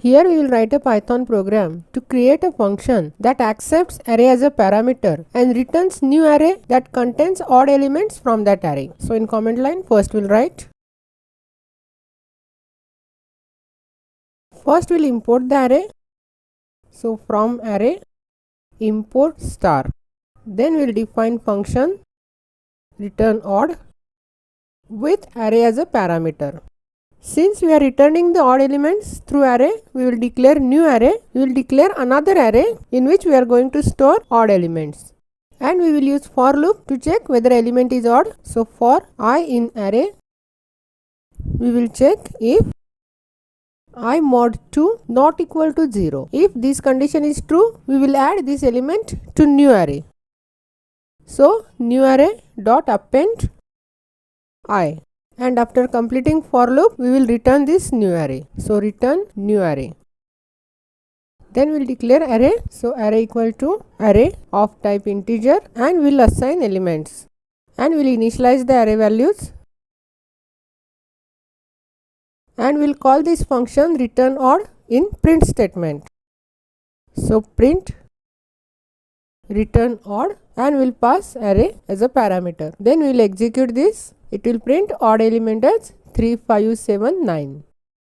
Here we will write a Python program to create a function that accepts array as a parameter and returns new array that contains odd elements from that array. So in comment line, first we'll write. First we'll import the array. So from array import star. Then we'll define function return odd with array as a parameter. Since we are returning the odd elements through array, we will declare new array. We will declare another array in which we are going to store odd elements. And we will use for loop to check whether element is odd. So for I in array, we will check if I mod 2 not equal to 0. If this condition is true, we will add this element to new array. So new array dot append I. And after completing for loop, we will return this new array. So return new array. Then we will declare array. So array equal to array of type integer and we will assign elements. And we will initialize the array values. And we will call this function return odd in print statement. So print return odd and we will pass array as a parameter. Then we will execute this. It will print odd element as 3, 5, 7, 9.